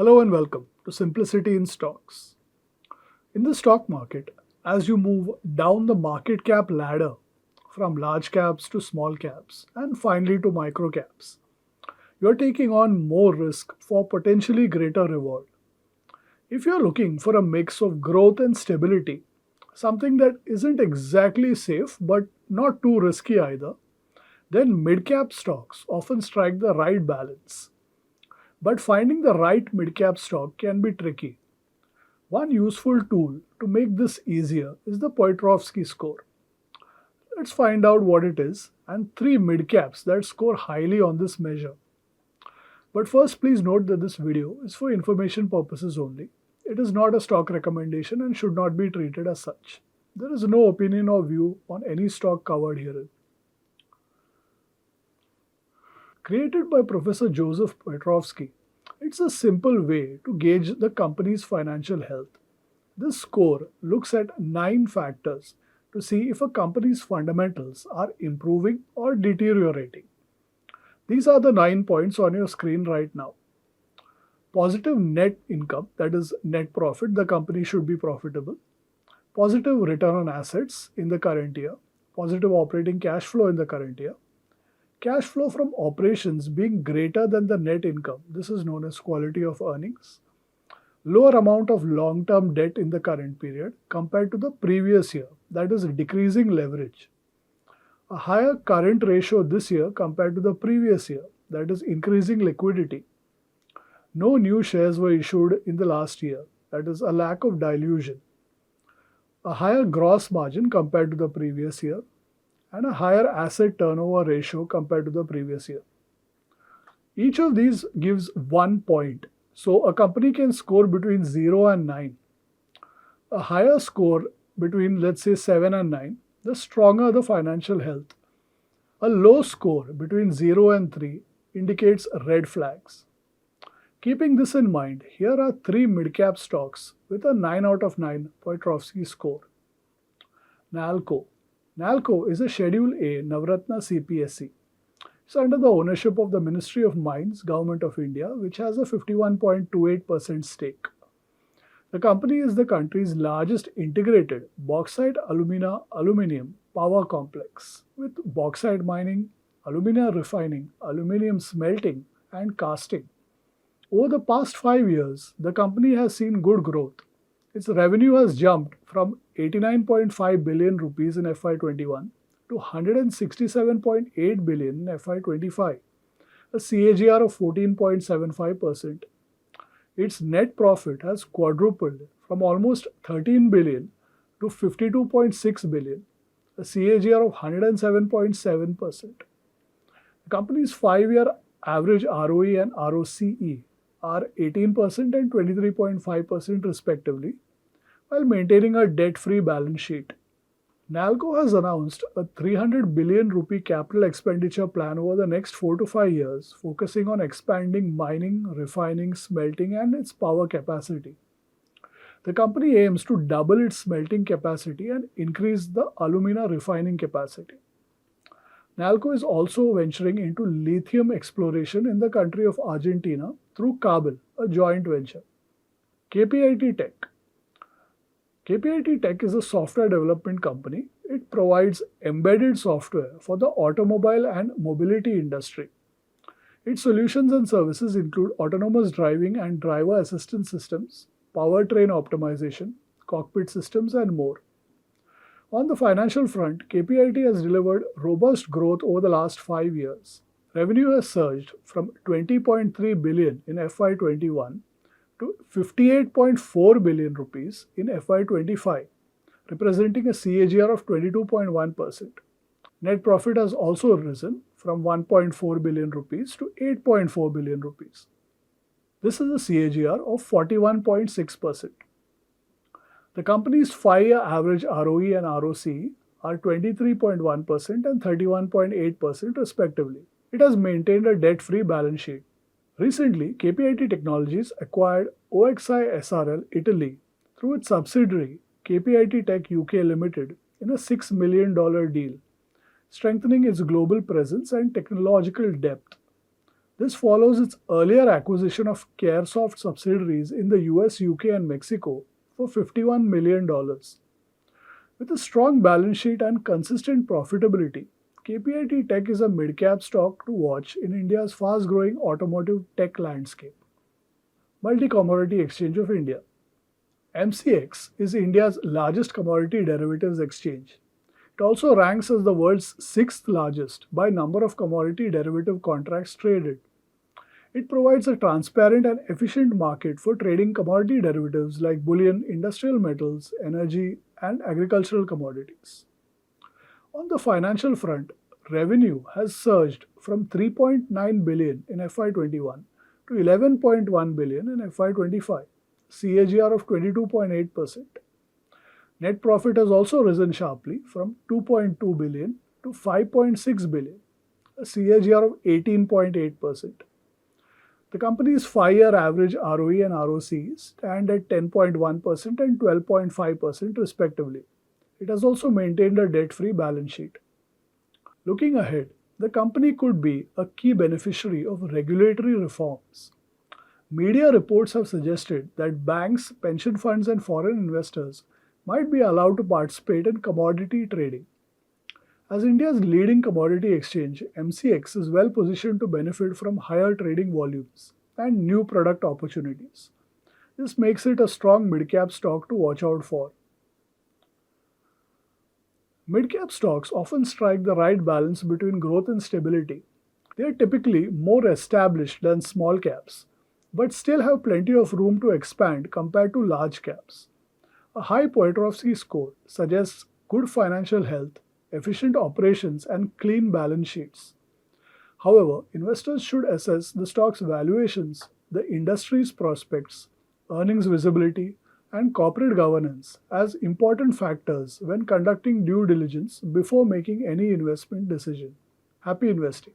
Hello and welcome to Simplicity in Stocks. In the stock market, as you move down the market cap ladder from large caps to small caps and finally to micro caps, you're taking on more risk for potentially greater reward. If you're looking for a mix of growth and stability, something that isn't exactly safe but not too risky either, then mid cap stocks often strike the right balance. But finding the right mid cap stock can be tricky. One useful tool to make this easier is the Piotroski score. Let's find out what it is and three mid caps that score highly on this measure. But first, please note that this video is for information purposes only. It is not a stock recommendation and should not be treated as such. There is no opinion or view on any stock covered herein. Created by Professor Joseph Piotroski, it's a simple way to gauge the company's financial health. This score looks at 9 factors to see if a company's fundamentals are improving or deteriorating. These are the 9 points on your screen right now. Positive net income, that is net profit, the company should be profitable. Positive return on assets in the current year. Positive operating cash flow in the current year. Cash flow from operations being greater than the net income. This is known as quality of earnings. Lower amount of long-term debt in the current period compared to the previous year, that is decreasing leverage. A higher current ratio this year compared to the previous year, that is increasing liquidity. No new shares were issued in the last year, that is a lack of dilution. A higher gross margin compared to the previous year, and a higher asset turnover ratio compared to the previous year. Each of these gives 1 point, so a company can score between 0 and 9. A higher score between, let's say, 7 and 9, the stronger the financial health. A low score between 0 and 3 indicates red flags. Keeping this in mind, here are 3 mid-cap stocks with a 9 out of 9 Piotroski score. Nalco. Nalco is a Schedule A Navratna CPSE. It's under the ownership of the Ministry of Mines, Government of India, which has a 51.28% stake. The company is the country's largest integrated bauxite aluminium power complex with bauxite mining, alumina refining, aluminium smelting, and casting. Over the past 5 years, the company has seen good growth. Its revenue has jumped from 89.5 billion rupees in FY21 to 167.8 billion in FY25, a CAGR of 14.75%. Its net profit has quadrupled from almost 13 billion to 52.6 billion, a CAGR of 107.7%. The company's 5-year average ROE and ROCE are 18% and 23.5% respectively, while maintaining a debt-free balance sheet. Nalco has announced a 300 billion rupee capital expenditure plan over the next 4 to 5 years, focusing on expanding mining, refining, smelting, and its power capacity. The company aims to double its smelting capacity and increase the alumina refining capacity. Nalco is also venturing into lithium exploration in the country of Argentina through Kabel, a joint venture. KPIT Tech. KPIT Tech is a software development company. It provides embedded software for the automobile and mobility industry. Its solutions and services include autonomous driving and driver assistance systems, powertrain optimization, cockpit systems, and more. On the financial front, KPIT has delivered robust growth over the last 5 years. Revenue has surged from 20.3 billion in FY21 to 58.4 billion rupees in FY25, representing a CAGR of 22.1%. Net profit has also risen from 1.4 billion rupees to 8.4 billion rupees. This is a CAGR of 41.6%. The company's 5-year average ROE and ROCE are 23.1% and 31.8% respectively. It has maintained a debt-free balance sheet. Recently, KPIT Technologies acquired OXI SRL Italy through its subsidiary KPIT Tech UK Limited in a $6 million deal, strengthening its global presence and technological depth. This follows its earlier acquisition of Caresoft subsidiaries in the US, UK, and Mexico for $51 million. dollars. With a strong balance sheet and consistent profitability, KPIT Tech is a mid-cap stock to watch in India's fast-growing automotive tech landscape. Multi-Commodity Exchange of India. MCX is India's largest commodity derivatives exchange. It also ranks as the world's sixth largest by number of commodity derivative contracts traded. It provides a transparent and efficient market for trading commodity derivatives like bullion, industrial metals, energy, and agricultural commodities. On the financial front, revenue has surged from 3.9 billion in FY21 to 11.1 billion in FY25, CAGR of 22.8%. Net profit has also risen sharply from 2.2 billion to 5.6 billion, a CAGR of 18.8%. The company's 5-year average ROE and ROC stand at 10.1% and 12.5% respectively. It has also maintained a debt-free balance sheet. Looking ahead, the company could be a key beneficiary of regulatory reforms. Media reports have suggested that banks, pension funds, and foreign investors might be allowed to participate in commodity trading. As India's leading commodity exchange, MCX is well positioned to benefit from higher trading volumes and new product opportunities. This makes it a strong mid-cap stock to watch out for. Mid-cap stocks often strike the right balance between growth and stability. They are typically more established than small caps, but still have plenty of room to expand compared to large caps. A high Piotroski score suggests good financial health, efficient operations, and clean balance sheets. However, investors should assess the stock's valuations, the industry's prospects, earnings visibility, and corporate governance as important factors when conducting due diligence before making any investment decision. Happy investing!